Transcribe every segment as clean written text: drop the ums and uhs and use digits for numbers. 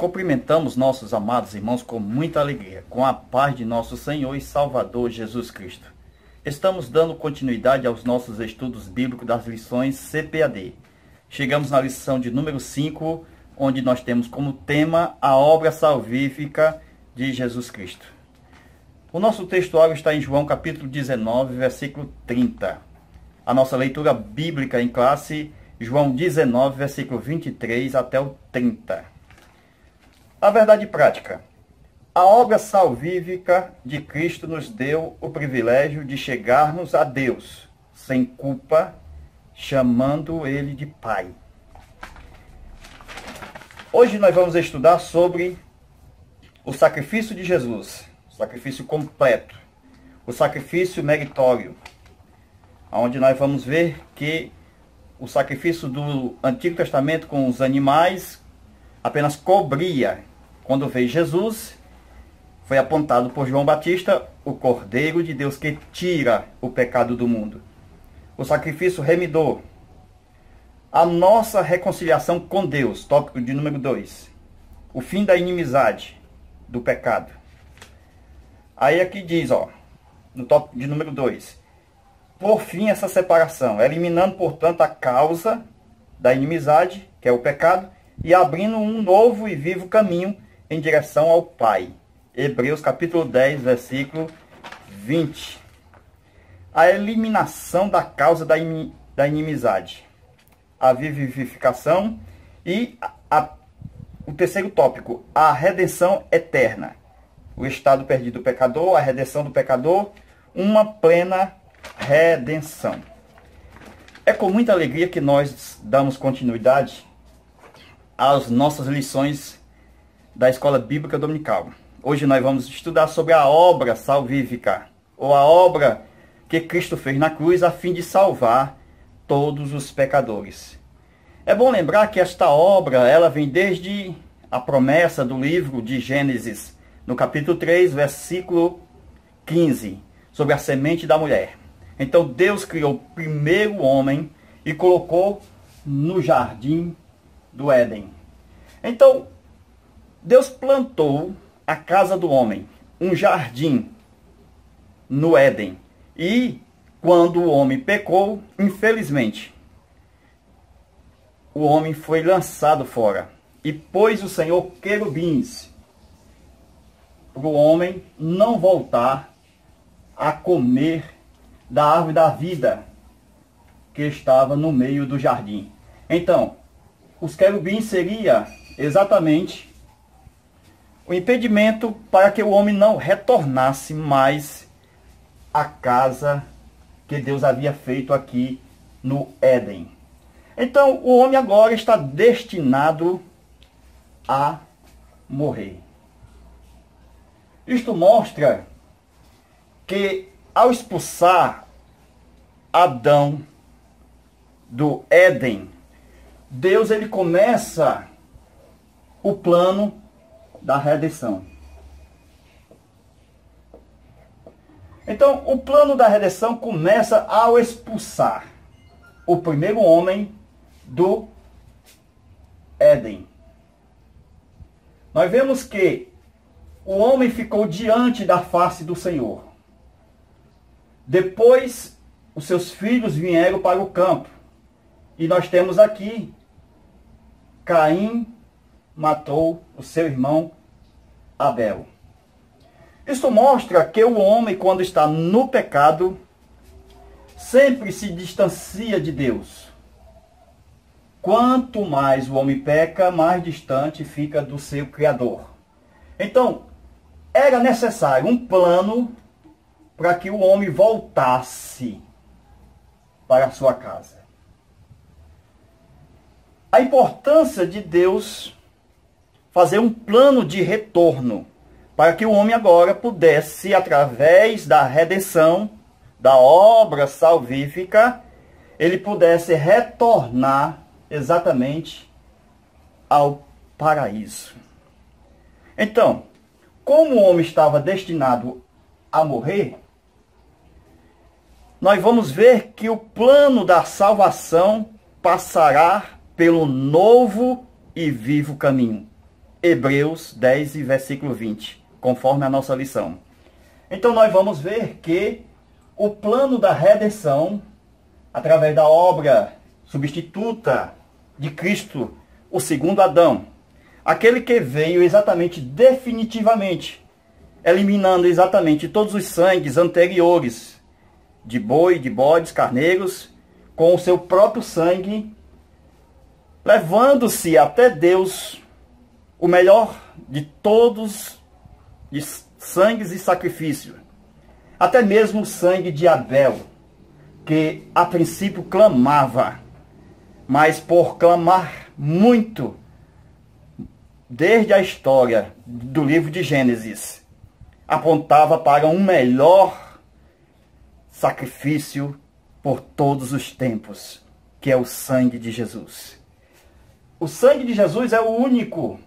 cumprimentamos nossos amados irmãos com muita alegria, com a paz de nosso Senhor e Salvador Jesus Cristo. Estamos dando continuidade aos nossos estudos bíblicos das lições CPAD. Chegamos na lição de número 5, onde nós temos como tema a obra salvífica de Jesus Cristo. O nosso textuário está em João capítulo 19, versículo 30. A nossa leitura bíblica em classe, João 19, versículo 23 até o 30. A verdade prática. A obra salvífica de Cristo nos deu o privilégio de chegarmos a Deus, sem culpa, chamando Ele de Pai. Hoje nós vamos estudar sobre o sacrifício de Jesus, o sacrifício completo, o sacrifício meritório, onde nós vamos ver que o sacrifício do Antigo Testamento com os animais apenas cobria. Quando veio Jesus, foi apontado por João Batista, o Cordeiro de Deus que tira o pecado do mundo. O sacrifício remidor. A nossa reconciliação com Deus, tópico de número 2. O fim da inimizade, do pecado. Aí aqui diz, no tópico de número 2. Por fim, essa separação, eliminando, portanto, a causa da inimizade, que é o pecado, e abrindo um novo e vivo caminho em direção ao Pai. Hebreus capítulo 10, versículo 20. A eliminação da causa da inimizade. A vivificação e o terceiro tópico, a redenção eterna. O estado perdido do pecador, a redenção do pecador, uma plena redenção. É com muita alegria que nós damos continuidade às nossas lições da Escola Bíblica Dominical. Hoje nós vamos estudar sobre a obra salvífica, ou a obra que Cristo fez na cruz a fim de salvar todos os pecadores. É bom lembrar que esta obra, ela vem desde a promessa do livro de Gênesis, no capítulo 3, versículo 15, sobre a semente da mulher. Então Deus criou o primeiro homem e colocou no jardim do Éden. Então, Deus plantou a casa do homem, um jardim no Éden. E quando o homem pecou, infelizmente, o homem foi lançado fora. E pôs o Senhor querubins para o homem não voltar a comer da árvore da vida que estava no meio do jardim. Então, os querubins seria exatamente o impedimento para que o homem não retornasse mais à casa que Deus havia feito aqui no Éden. Então, o homem agora está destinado a morrer. Isto mostra que ao expulsar Adão do Éden, Deus ele começa o plano da redenção. Então, o plano da redenção começa ao expulsar o primeiro homem do Éden. Nós vemos que o homem ficou diante da face do Senhor. Depois, os seus filhos vieram para o campo. E nós temos aqui, Caim matou o seu irmão Abel. Isso mostra que o homem, quando está no pecado, sempre se distancia de Deus. Quanto mais o homem peca, mais distante fica do seu Criador. Então, era necessário um plano para que o homem voltasse para a sua casa. A importância de Deus fazer um plano de retorno para que o homem agora pudesse, através da redenção, da obra salvífica, ele pudesse retornar exatamente ao paraíso. Então, como o homem estava destinado a morrer, nós vamos ver que o plano da salvação passará pelo novo e vivo caminho. Hebreus 10 e versículo 20, conforme a nossa lição. Então nós vamos ver que o plano da redenção, através da obra substituta de Cristo, o segundo Adão, aquele que veio exatamente, definitivamente, eliminando exatamente todos os sangues anteriores, de boi, de bodes, carneiros, com o seu próprio sangue, levando-se até Deus o melhor de todos os sangues e sacrifícios, até mesmo o sangue de Abel, que a princípio clamava, mas por clamar muito, desde a história do livro de Gênesis, apontava para um melhor sacrifício por todos os tempos, que é o sangue de Jesus. O sangue de Jesus é o único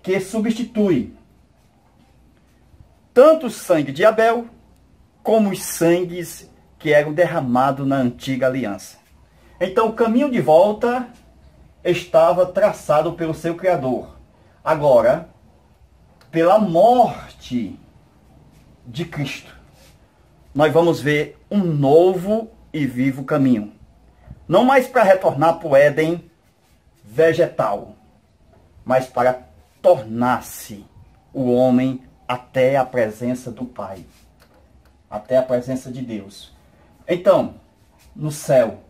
que substitui tanto o sangue de Abel, como os sangues que eram derramados na antiga aliança. Então o caminho de volta estava traçado pelo seu Criador. Agora, pela morte de Cristo, nós vamos ver um novo e vivo caminho. Não mais para retornar para o Éden vegetal, mas para tornar-se o homem até a presença do Pai, até a presença de Deus. Então, no céu,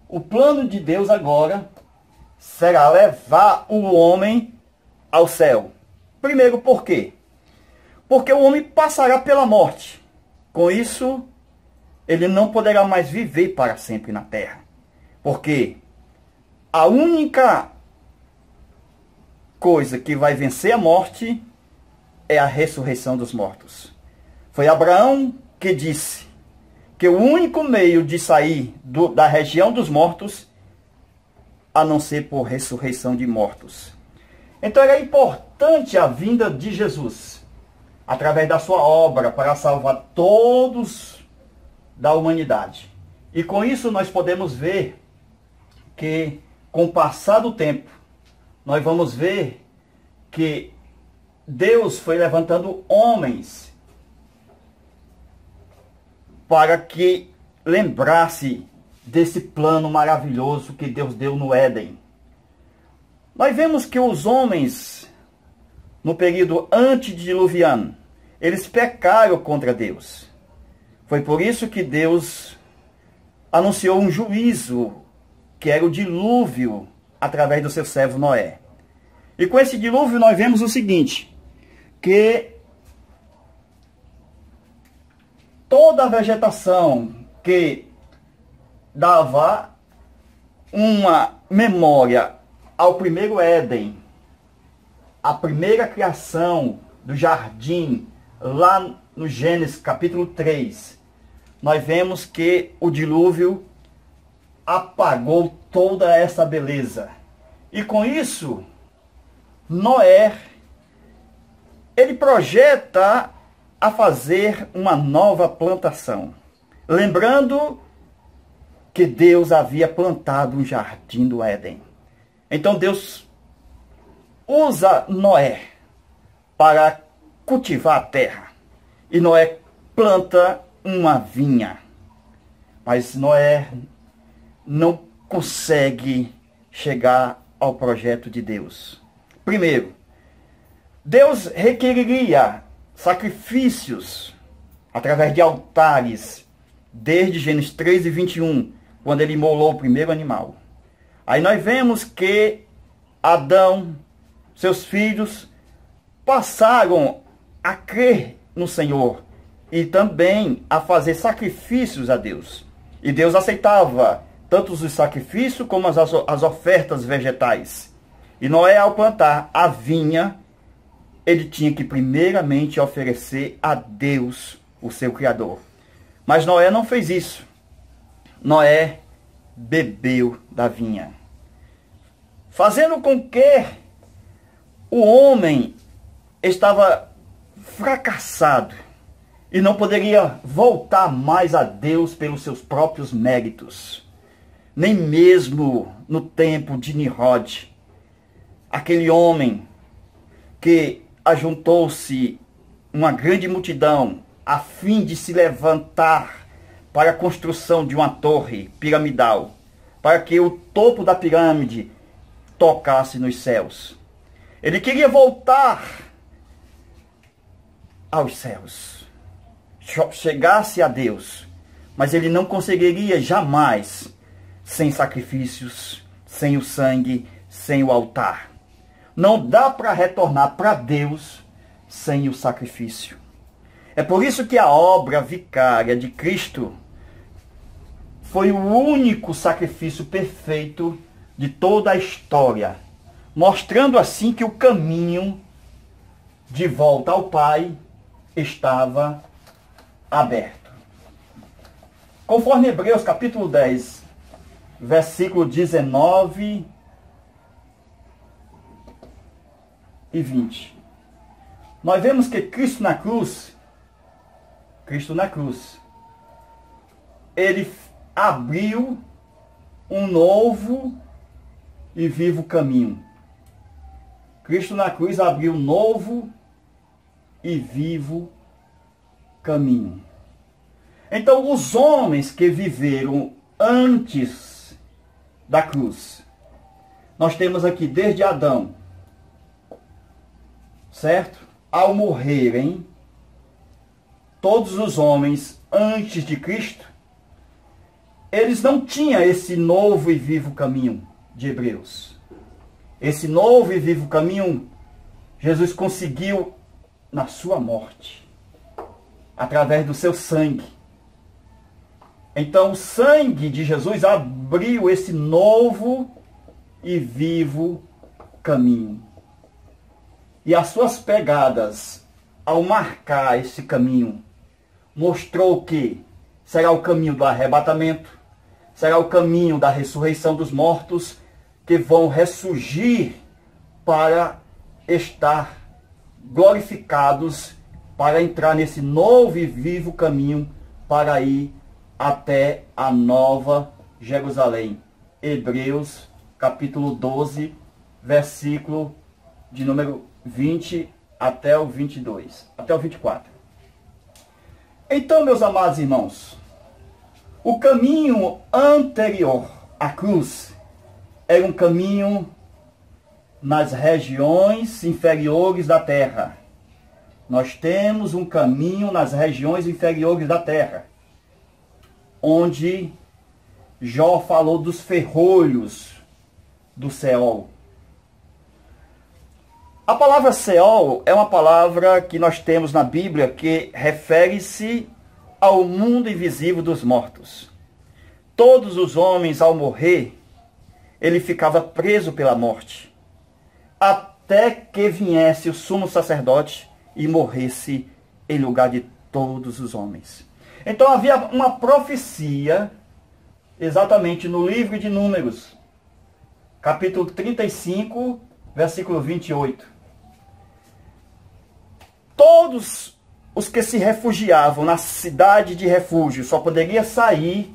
o plano de Deus agora será levar o homem ao céu. Primeiro, por quê? Porque o homem passará pela morte. Com isso, ele não poderá mais viver para sempre na terra. Porque a única coisa que vai vencer a morte é a ressurreição dos mortos. Foi Abraão que disse que o único meio de sair da região dos mortos, a não ser por ressurreição de mortos. Então era importante a vinda de Jesus, através da sua obra, para salvar todos da humanidade. E com isso nós podemos ver que, com o passar do tempo, nós vamos ver que Deus foi levantando homens para que lembrasse desse plano maravilhoso que Deus deu no Éden. Nós vemos que os homens, no período antediluviano, eles pecaram contra Deus. Foi por isso que Deus anunciou um juízo, que era o dilúvio, através do seu servo Noé. E com esse dilúvio nós vemos o seguinte, que toda a vegetação que dava uma memória ao primeiro Éden, a primeira criação do jardim, lá no Gênesis capítulo 3, nós vemos que o dilúvio apagou toda essa beleza. E com isso, Noé, ele projeta a fazer uma nova plantação. Lembrando que Deus havia plantado um jardim do Éden. Então Deus usa Noé para cultivar a terra. E Noé planta uma vinha. Mas Noé não consegue chegar ao projeto de Deus. Primeiro, Deus requeriria sacrifícios através de altares, desde Gênesis 3 e 21, quando ele imolou o primeiro animal. Aí nós vemos que Adão, seus filhos, passaram a crer no Senhor e também a fazer sacrifícios a Deus. E Deus aceitava tanto os sacrifícios como as ofertas vegetais. E Noé, ao plantar a vinha, ele tinha que primeiramente oferecer a Deus, o seu Criador. Mas Noé não fez isso. Noé bebeu da vinha, fazendo com que o homem estava fracassado e não poderia voltar mais a Deus pelos seus próprios méritos. Nem mesmo no tempo de Nimrod, aquele homem que ajuntou-se uma grande multidão a fim de se levantar para a construção de uma torre piramidal, para que o topo da pirâmide tocasse nos céus. Ele queria voltar aos céus, chegasse a Deus, mas ele não conseguiria jamais sem sacrifícios, sem o sangue, sem o altar. Não dá para retornar para Deus sem o sacrifício. É por isso que a obra vicária de Cristo foi o único sacrifício perfeito de toda a história, mostrando assim que o caminho de volta ao Pai estava aberto. Conforme Hebreus capítulo 10, versículo 19 e 20. Nós vemos que Cristo na cruz, ele abriu um novo e vivo caminho. Cristo na cruz abriu um novo e vivo caminho. Então, os homens que viveram antes da cruz, nós temos aqui desde Adão, certo? Ao morrerem, todos os homens antes de Cristo, eles não tinham esse novo e vivo caminho de Hebreus. Esse novo e vivo caminho, Jesus conseguiu na sua morte, através do seu sangue. Então, o sangue de Jesus abriu esse novo e vivo caminho. E as suas pegadas, ao marcar esse caminho, mostrou que será o caminho do arrebatamento, será o caminho da ressurreição dos mortos, que vão ressurgir para estar glorificados, para entrar nesse novo e vivo caminho, para ir até a nova Jerusalém. Hebreus capítulo 12, versículo de número 20 até o 22, até o 24. Então, meus amados irmãos, o caminho anterior à cruz era um caminho nas regiões inferiores da terra. Nós temos um caminho nas regiões inferiores da terra, onde Jó falou dos ferrolhos do Seol. A palavra Seol é uma palavra que nós temos na Bíblia que refere-se ao mundo invisível dos mortos. Todos os homens, ao morrer, ele ficava preso pela morte, até que viesse o sumo sacerdote e morresse em lugar de todos os homens. Então havia uma profecia, exatamente no livro de Números, capítulo 35, versículo 28. Todos os que se refugiavam na cidade de refúgio só poderiam sair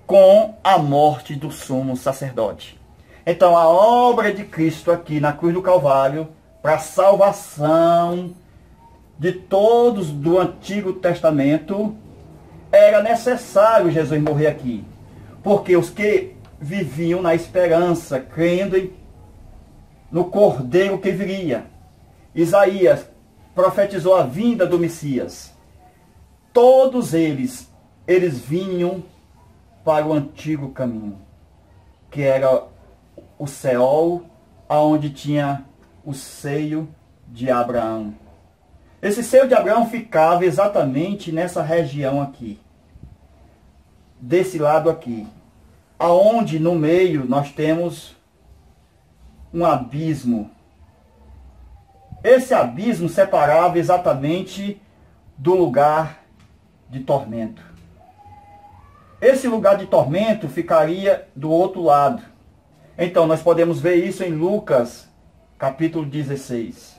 com a morte do sumo sacerdote. Então a obra de Cristo aqui na cruz do Calvário, para a salvação de todos do Antigo Testamento, era necessário Jesus morrer aqui. Porque os que viviam na esperança, crendo no Cordeiro que viria, Isaías profetizou a vinda do Messias. Todos eles vinham para o antigo caminho, que era o Seol, aonde tinha o seio de Abraão. Esse seio de Abraão ficava exatamente nessa região aqui, desse lado aqui, aonde no meio nós temos um abismo. Esse abismo separava exatamente do lugar de tormento. Esse lugar de tormento ficaria do outro lado. Então nós podemos ver isso em Lucas, capítulo 16.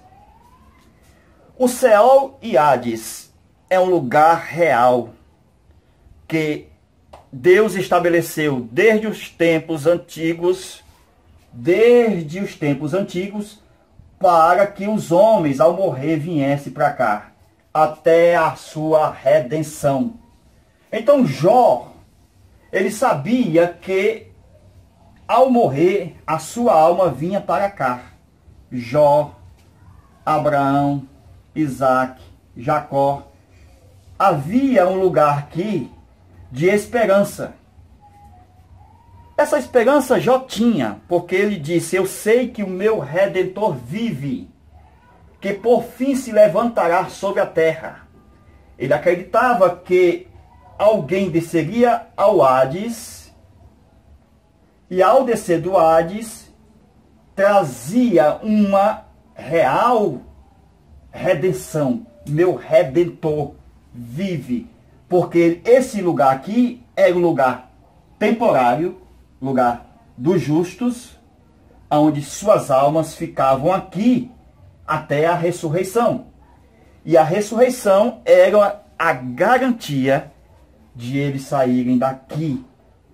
O Seol e Hades é um lugar real que Deus estabeleceu desde os tempos antigos desde os tempos antigos, para que os homens, ao morrer, viessem para cá, até a sua redenção. Então Jó, ele sabia que ao morrer, a sua alma vinha para cá. Jó, Abraão, Isaac, Jacó. Havia um lugar aqui de esperança. Essa esperança Jó tinha, porque ele disse: eu sei que o meu Redentor vive, que por fim se levantará sobre a terra. Ele acreditava que alguém desceria ao Hades, e ao descer do Hades, trazia uma real redenção. Meu Redentor vive. Porque esse lugar aqui era um lugar temporário, lugar dos justos, onde suas almas ficavam aqui até a ressurreição. E a ressurreição era a garantia de eles saírem daqui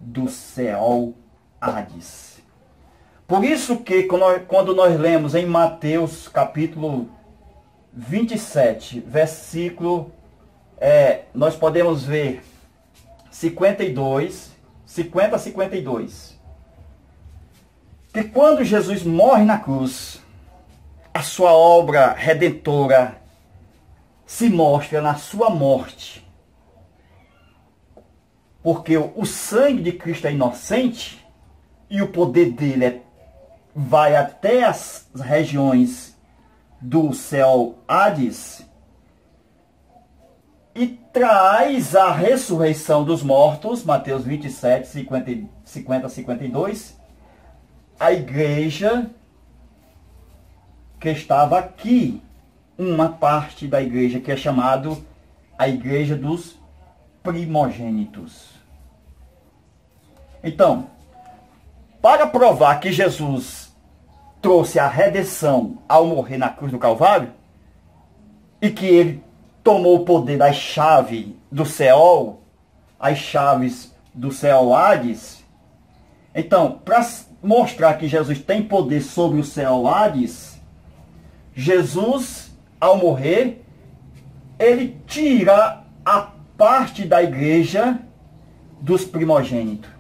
do Seol Hades. Por isso que quando nós lemos em Mateus capítulo 27, versículo, nós podemos ver 50 a 52, que quando Jesus morre na cruz, a sua obra redentora se mostra na sua morte. Porque o sangue de Cristo é inocente e o poder dele vai até as regiões do Seol Hades e traz a ressurreição dos mortos, Mateus 27, 50 a 52, a igreja que estava aqui, uma parte da igreja que é chamado a igreja dos primogênitos. Então, para provar que Jesus trouxe a redenção ao morrer na cruz do Calvário, e que ele tomou o poder das chaves do Seol, as chaves do Seol Hades, então, para mostrar que Jesus tem poder sobre o Seol Hades, Jesus, ao morrer, ele tira a parte da igreja dos primogênitos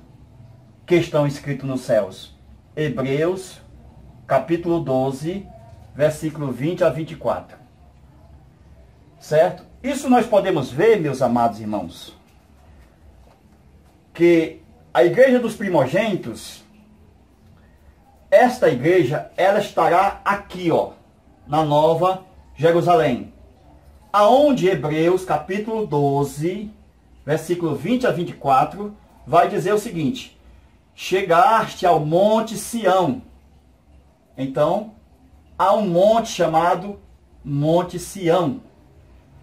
que estão escritos nos céus. Hebreus, capítulo 12, versículo 20 a 24. Certo? Isso nós podemos ver, meus amados irmãos, que a igreja dos primogênitos, esta igreja, ela estará aqui, ó, na Nova Jerusalém. Aonde Hebreus, capítulo 12, versículo 20 a 24, vai dizer o seguinte: chegaste ao monte Sião. Então, há um monte chamado Monte Sião.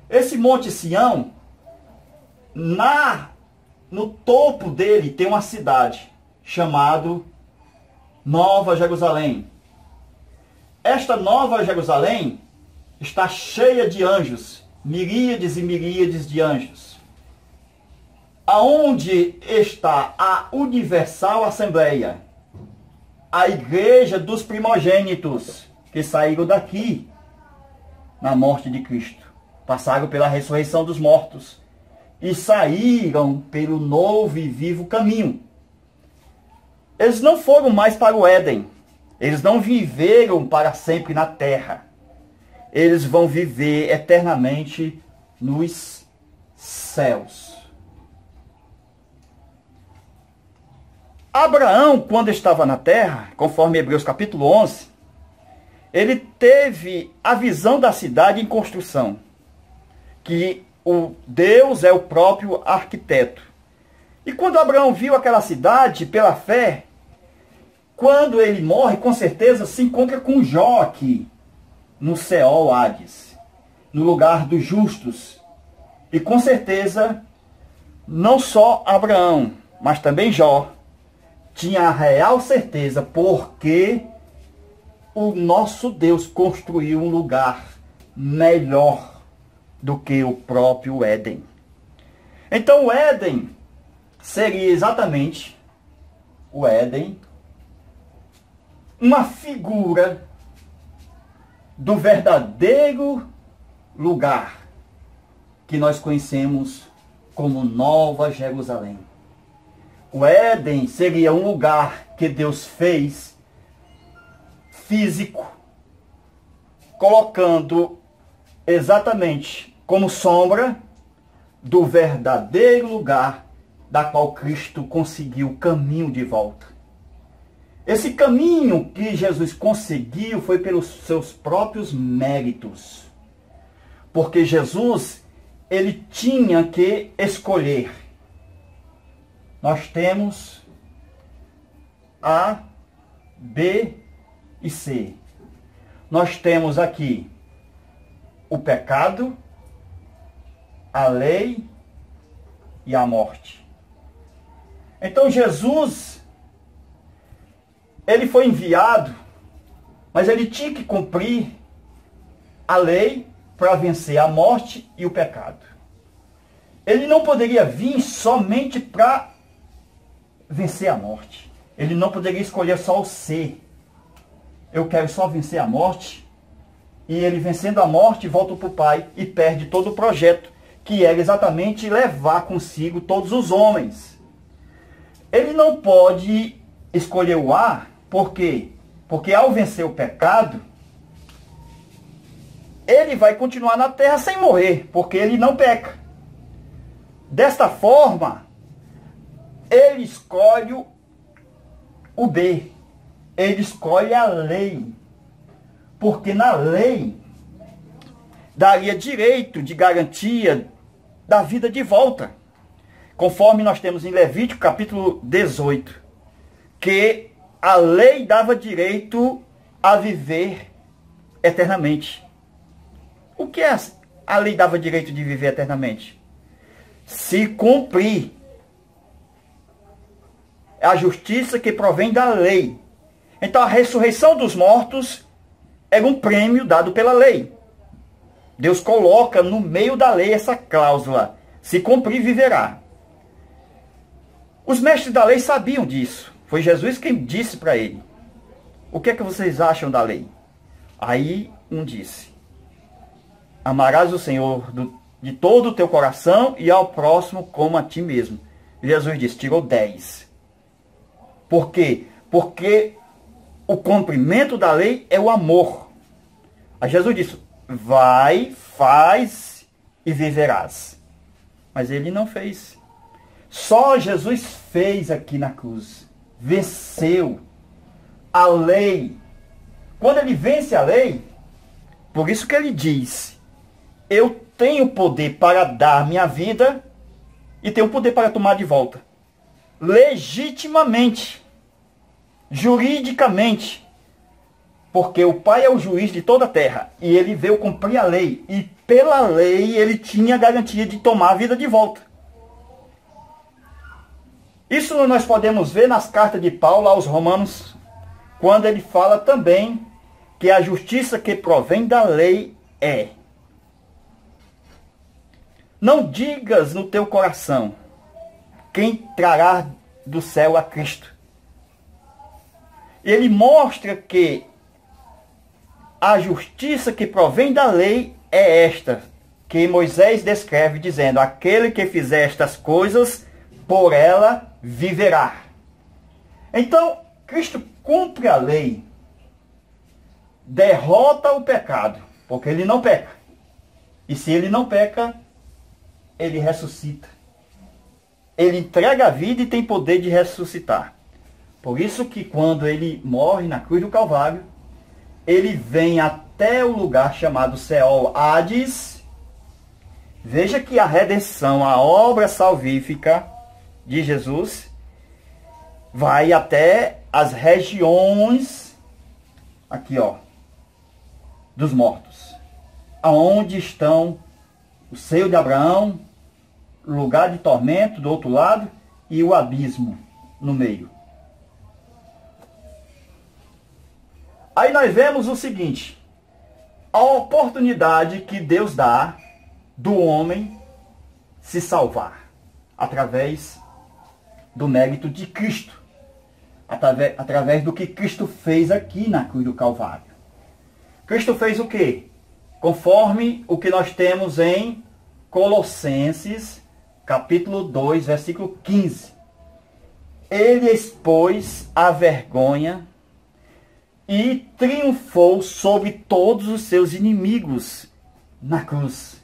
Esse Monte Sião, no topo dele tem uma cidade chamada Nova Jerusalém. Esta Nova Jerusalém está cheia de anjos, miríades e miríades de anjos. Aonde está a Universal Assembleia, a igreja dos primogênitos, que saíram daqui na morte de Cristo, passaram pela ressurreição dos mortos e saíram pelo novo e vivo caminho. Eles não foram mais para o Éden, eles não viveram para sempre na terra. Eles vão viver eternamente nos céus. Abraão, quando estava na terra, conforme Hebreus capítulo 11, ele teve a visão da cidade em construção, que o Deus é o próprio arquiteto. E quando Abraão viu aquela cidade pela fé, quando ele morre, com certeza se encontra com Jó aqui, no Seol Hades, no lugar dos justos. E com certeza, não só Abraão, mas também Jó, tinha a real certeza, porque o nosso Deus construiu um lugar melhor do que o próprio Éden. Então o Éden seria exatamente o Éden uma figura do verdadeiro lugar que nós conhecemos como Nova Jerusalém. O Éden seria um lugar que Deus fez físico, colocando exatamente como sombra do verdadeiro lugar da qual Cristo conseguiu o caminho de volta. Esse caminho que Jesus conseguiu foi pelos seus próprios méritos. Porque Jesus, ele tinha que escolher. Nós temos A, B e C. Nós temos aqui o pecado, a lei e a morte. Então Jesus, ele foi enviado, mas ele tinha que cumprir a lei para vencer a morte e o pecado. Ele não poderia vir somente para vencer a morte. Ele não poderia escolher só o ser. Eu quero só vencer a morte. E ele, vencendo a morte, volta para o Pai e perde todo o projeto, que era exatamente levar consigo todos os homens. Ele não pode escolher o A, por quê? Porque ao vencer o pecado, ele vai continuar na terra sem morrer, porque ele não peca. Desta forma, ele escolhe o B. Ele escolhe a lei. Porque na lei daria direito de garantia da vida de volta. Conforme nós temos em Levítico capítulo 18, que a lei dava direito a viver eternamente. O que é a lei dava direito de viver eternamente? Se cumprir a justiça que provém da lei. Então a ressurreição dos mortos era um prêmio dado pela lei. Deus coloca no meio da lei essa cláusula: se cumprir, viverá. Os mestres da lei sabiam disso. Foi Jesus quem disse para ele: o que é que vocês acham da lei? Aí um disse: amarás o Senhor de todo o teu coração e ao próximo como a ti mesmo. Jesus disse, tirou 10. Por quê? Porque o cumprimento da lei é o amor. Aí Jesus disse, vai, faz e viverás. Mas ele não fez. Só Jesus fez aqui na cruz. Venceu a lei. Quando ele vence a lei, por isso que ele diz, eu tenho poder para dar minha vida e tenho poder para tomar de volta. Legitimamente, juridicamente, porque o Pai é o juiz de toda a terra e ele veio cumprir a lei e pela lei ele tinha a garantia de tomar a vida de volta. Isso nós podemos ver nas cartas de Paulo aos Romanos, quando ele fala também que a justiça que provém da lei é: não digas no teu coração, quem trará do céu a Cristo. Ele mostra que a justiça que provém da lei é esta, que Moisés descreve dizendo, aquele que fizer estas coisas, por ela viverá. Então, Cristo cumpre a lei, derrota o pecado, porque ele não peca. E se ele não peca, ele ressuscita. Ele entrega a vida e tem poder de ressuscitar. Por isso que quando ele morre na cruz do Calvário, ele vem até o lugar chamado Seol, Hades. Veja que a redenção, a obra salvífica de Jesus, vai até as regiões, aqui ó, dos mortos. Aonde estão o seio de Abraão, o lugar de tormento do outro lado e o abismo no meio. Aí nós vemos o seguinte, a oportunidade que Deus dá do homem se salvar através do mérito de Cristo. através do que Cristo fez aqui na cruz do Calvário. Cristo fez o quê? Conforme o que nós temos em Colossenses, capítulo 2, versículo 15. Ele expôs a vergonha e triunfou sobre todos os seus inimigos na cruz.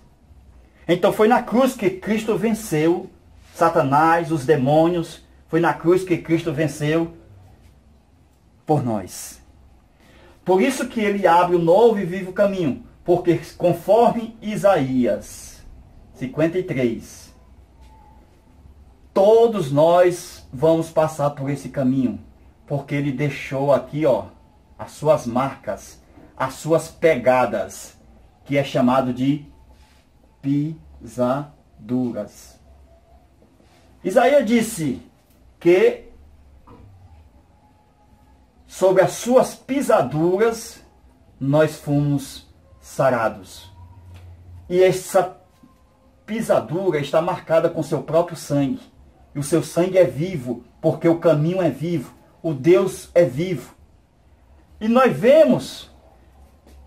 Então foi na cruz que Cristo venceu Satanás, os demônios. Foi na cruz que Cristo venceu por nós. Por isso que ele abre o novo e vivo caminho. Porque conforme Isaías 53, todos nós vamos passar por esse caminho. Porque ele deixou aqui, ó, as suas marcas, as suas pegadas, que é chamado de pisaduras. Isaías disse que sobre as suas pisaduras nós fomos sarados. E essa pisadura está marcada com seu próprio sangue. E o seu sangue é vivo, porque o caminho é vivo, o Deus é vivo. E nós vemos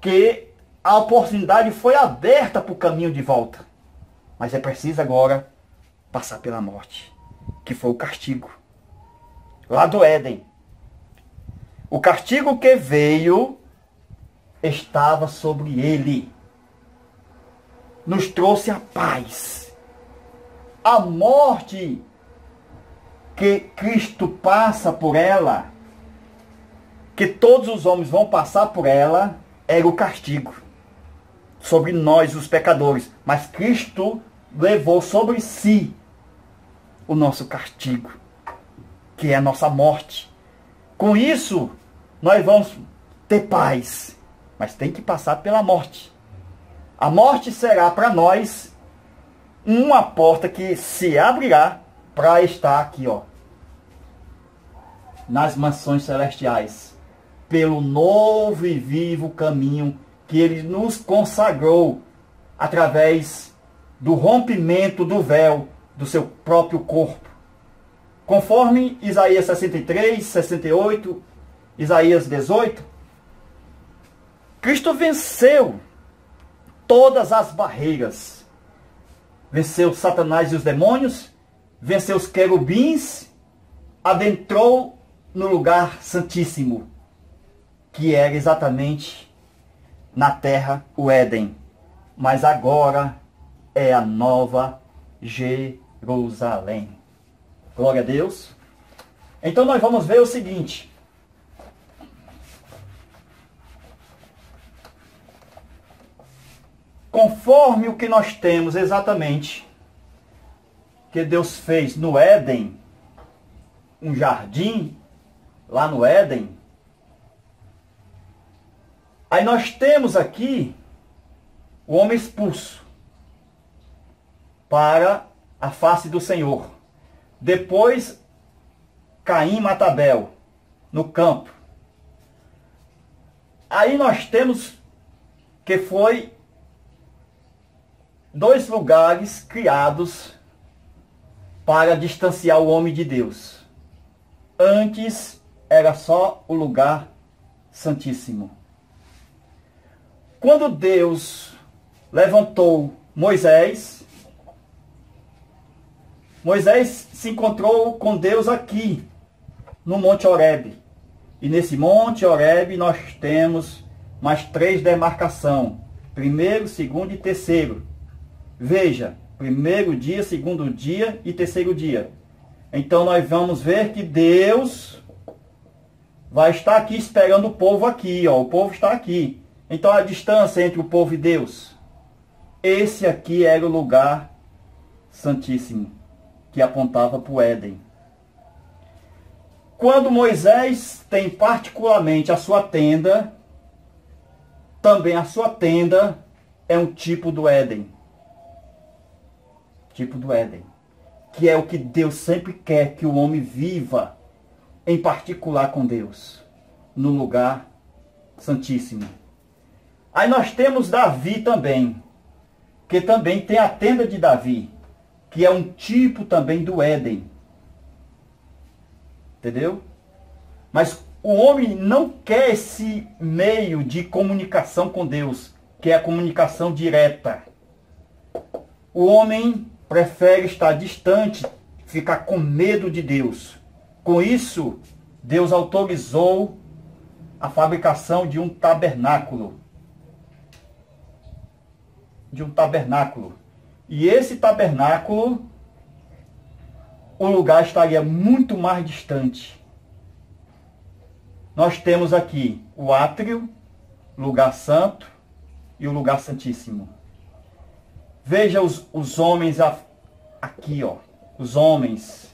que a oportunidade foi aberta para o caminho de volta. Mas é preciso agora passar pela morte, que foi o castigo. Lá do Éden. O castigo que veio estava sobre ele. Nos trouxe a paz. A morte que Cristo passa por ela, que todos os homens vão passar por ela, era o castigo sobre nós, os pecadores. Mas Cristo levou sobre si o nosso castigo, que é a nossa morte. Com isso, nós vamos ter paz, mas tem que passar pela morte. A morte será para nós uma porta que se abrirá para estar aqui, ó, nas mansões celestiais, pelo novo e vivo caminho que ele nos consagrou através do rompimento do véu do seu próprio corpo. Conforme Isaías 63, 68, Isaías 18, Cristo venceu todas as barreiras. Venceu Satanás e os demônios, venceu os querubins, adentrou no lugar santíssimo, que era exatamente na terra o Éden. Mas agora é a nova Jerusalém. Glória a Deus. Então nós vamos ver o seguinte. Conforme o que nós temos exatamente, que Deus fez no Éden, um jardim, lá no Éden. Aí nós temos aqui o homem expulso para a face do Senhor. Depois, Caim mata Abel no campo. Aí nós temos que foi dois lugares criados para distanciar o homem de Deus. Antes era só o lugar santíssimo. Quando Deus levantou Moisés, Moisés se encontrou com Deus aqui, no Monte Horebe. E nesse Monte Horebe nós temos mais 3 demarcações. Primeiro, segundo e terceiro. Veja, primeiro dia, segundo dia e terceiro dia. Então nós vamos ver que Deus vai estar aqui esperando o povo aqui, ó. O povo está aqui. Então a distância entre o povo e Deus. Esse aqui era o lugar santíssimo, que apontava para o Éden. Quando Moisés tem particularmente a sua tenda, também a sua tenda é um tipo do Éden. Tipo do Éden. Que é o que Deus sempre quer que o homem viva, em particular com Deus, no lugar santíssimo. Aí nós temos Davi também, que também tem a tenda de Davi, que é um tipo também do Éden. Entendeu? Mas o homem não quer esse meio de comunicação com Deus, que é a comunicação direta. O homem prefere estar distante, ficar com medo de Deus. Com isso, Deus autorizou a fabricação de um tabernáculo. E esse tabernáculo, o lugar estaria muito mais distante. Nós temos aqui o átrio, lugar santo e o lugar santíssimo. Veja os homens aqui, ó. Os homens.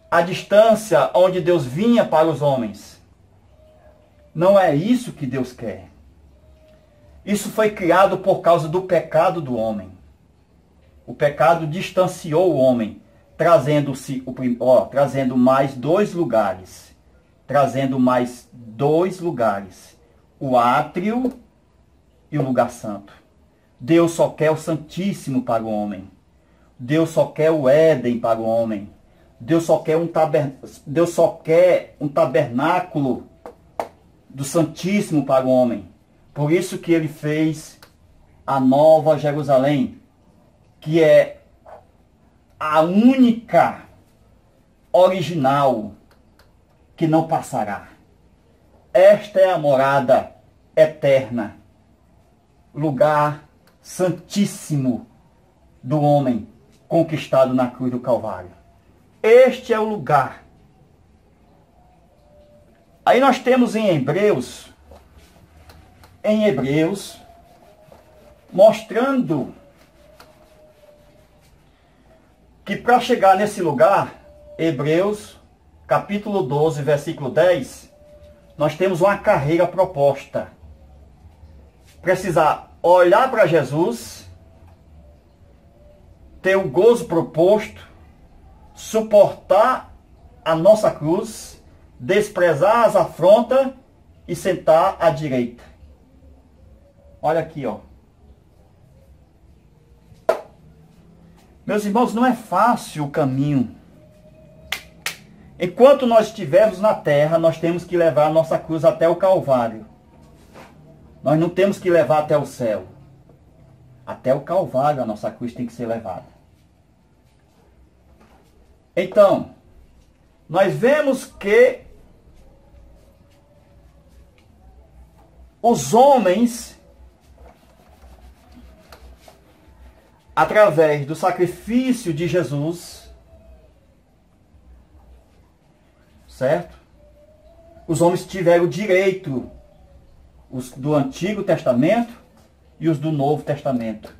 A distância onde Deus vinha para os homens. Não é isso que Deus quer. Isso foi criado por causa do pecado do homem. O pecado distanciou o homem, trazendo mais dois lugares. O átrio e o lugar santo. Deus só quer o Santíssimo para o homem. Deus só quer o Éden para o homem. Deus só quer um tabernáculo do Santíssimo para o homem. Por isso que ele fez a Nova Jerusalém, que é a única original que não passará. Esta é a morada eterna, lugar santíssimo do homem conquistado na cruz do Calvário. Este é o lugar. Aí nós temos em Hebreus, mostrando que para chegar nesse lugar, Hebreus, capítulo 12, versículo 10, nós temos uma carreira proposta. Precisar olhar para Jesus, ter o gozo proposto, suportar a nossa cruz, desprezar as afrontas e sentar à direita. Olha aqui, ó. Meus irmãos, não é fácil o caminho. Enquanto nós estivermos na terra, nós temos que levar a nossa cruz até o Calvário. Nós não temos que levar até o céu. Até o Calvário a nossa cruz tem que ser levada. Então, nós vemos que os homens, através do sacrifício de Jesus, certo? Os homens tiveram direito, os do Antigo Testamento e os do Novo Testamento.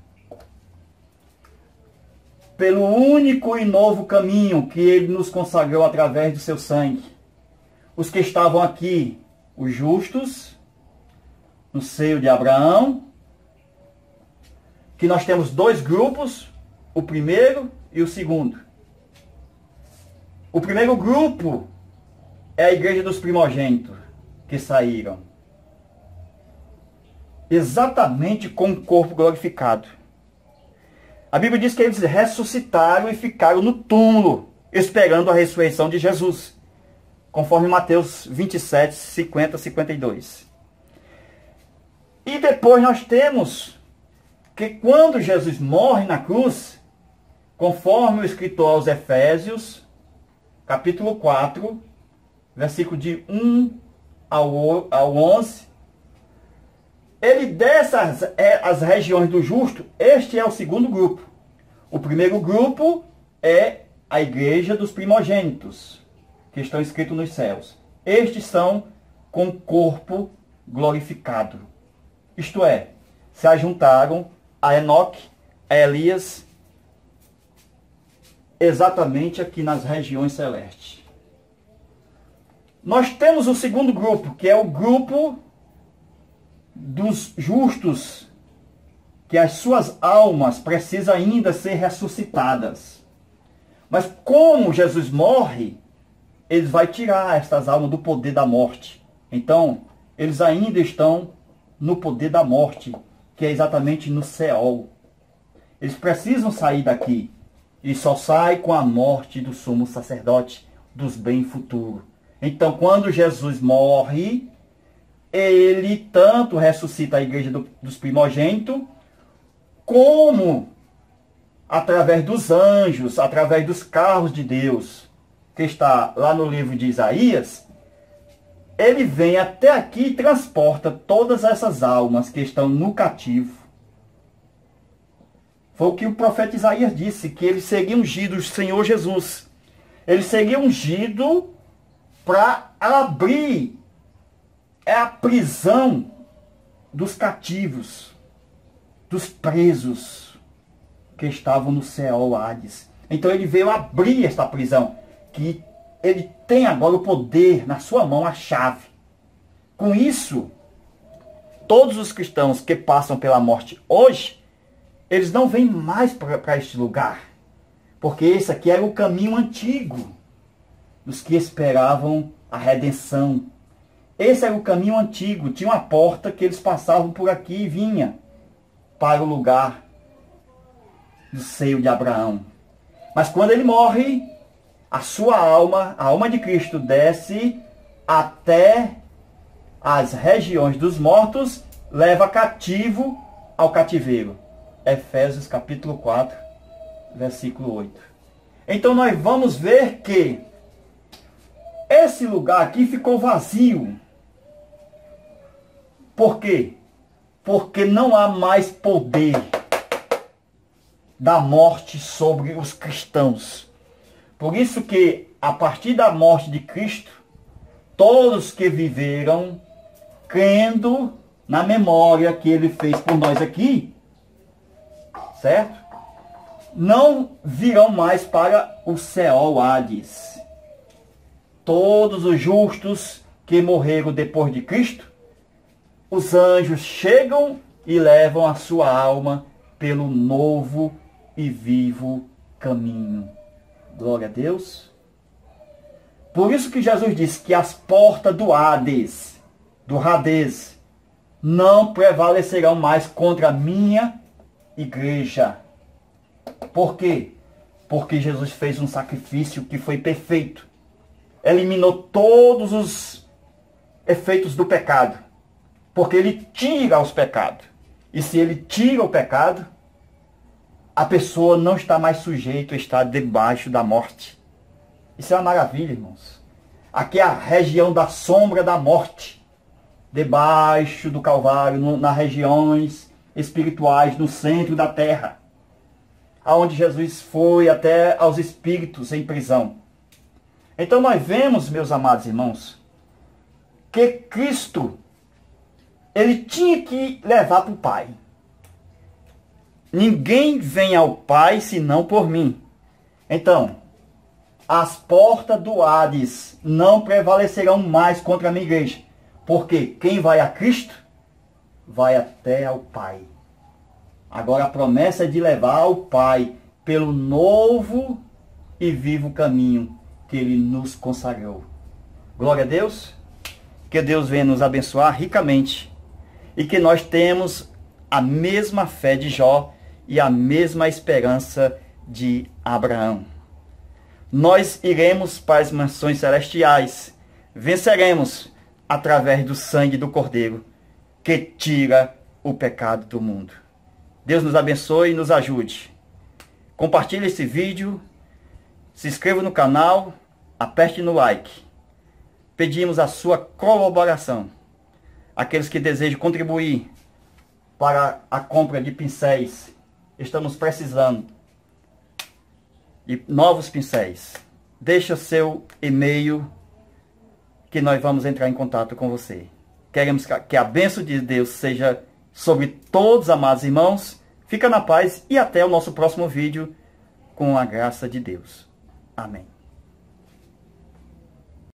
Pelo único e novo caminho que ele nos consagrou através do seu sangue. Os que estavam aqui, os justos, no seio de Abraão, que nós temos dois grupos, o primeiro e o segundo. O primeiro grupo é a igreja dos primogênitos, que saíram exatamente com o corpo glorificado. A Bíblia diz que eles ressuscitaram e ficaram no túmulo, esperando a ressurreição de Jesus, conforme Mateus 27, 50, 52. E depois nós temos que quando Jesus morre na cruz, conforme o escritor aos Efésios, capítulo 4, versículo de 1 ao 11, ele desce as regiões do justo. Este é o segundo grupo. O primeiro grupo é a igreja dos primogênitos, que estão escritos nos céus. Estes são com corpo glorificado. Isto é, se ajuntaram a Enoque, a Elias, exatamente aqui nas regiões celestes. Nós temos o segundo grupo, que é o grupo dos justos, que as suas almas precisam ainda ser ressuscitadas. Mas como Jesus morre, ele vai tirar estas almas do poder da morte. Então, eles ainda estão no poder da morte, que é exatamente no Seol. Eles precisam sair daqui. E só sai com a morte do sumo sacerdote, dos bens futuros. Então, quando Jesus morre, ele tanto ressuscita a igreja dos primogênitos, como através dos anjos, através dos carros de Deus, que está lá no livro de Isaías, ele vem até aqui e transporta todas essas almas que estão no cativo. Foi o que o profeta Isaías disse, que ele seria ungido, o Senhor Jesus. Ele seria ungido para abrir a prisão dos cativos, dos presos que estavam no Seol Hades. Então ele veio abrir esta prisão, que ele tem agora o poder na sua mão, a chave. Com isso, todos os cristãos que passam pela morte hoje, eles não vêm mais para este lugar. Porque esse aqui era o caminho antigo dos que esperavam a redenção. Esse era o caminho antigo. Tinha uma porta que eles passavam por aqui e vinha para o lugar do seio de Abraão. Mas quando ele morre, a sua alma, a alma de Cristo, desce até as regiões dos mortos, leva cativo ao cativeiro. Efésios capítulo 4, versículo 8. Então nós vamos ver que esse lugar aqui ficou vazio. Por quê? Porque não há mais poder da morte sobre os cristãos. Por isso que, a partir da morte de Cristo, todos que viveram crendo na memória que ele fez por nós aqui, certo? Não virão mais para o Seol Hades. Todos os justos que morreram depois de Cristo, os anjos chegam e levam a sua alma pelo novo e vivo caminho. Glória a Deus. Por isso que Jesus disse que as portas do Hades, não prevalecerão mais contra a minha igreja. Por quê? Porque Jesus fez um sacrifício que foi perfeito. Eliminou todos os efeitos do pecado. Porque ele tira os pecados. E se ele tira o pecado, a pessoa não está mais sujeita a estar debaixo da morte. Isso é uma maravilha, irmãos. Aqui é a região da sombra da morte. Debaixo do Calvário, nas regiões espirituais, no centro da terra. Aonde Jesus foi até aos espíritos em prisão. Então nós vemos, meus amados irmãos, que Cristo, ele tinha que levar para o Pai. Ninguém vem ao Pai senão por mim. Então, as portas do Hades não prevalecerão mais contra a minha igreja. Porque quem vai a Cristo, vai até ao Pai. Agora a promessa é de levar ao Pai pelo novo e vivo caminho que ele nos consagrou. Glória a Deus. Que Deus venha nos abençoar ricamente. E que nós temos a mesma fé de Jó e a mesma esperança de Abraão. Nós iremos para as mansões celestiais. Venceremos através do sangue do Cordeiro, que tira o pecado do mundo. Deus nos abençoe e nos ajude. Compartilhe esse vídeo, se inscreva no canal, aperte no like. Pedimos a sua colaboração. Aqueles que desejam contribuir para a compra de pincéis, estamos precisando de novos pincéis. Deixa seu e-mail que nós vamos entrar em contato com você. Queremos que a bênção de Deus seja sobre todos, amados irmãos. Fica na paz e até o nosso próximo vídeo com a graça de Deus. Amém.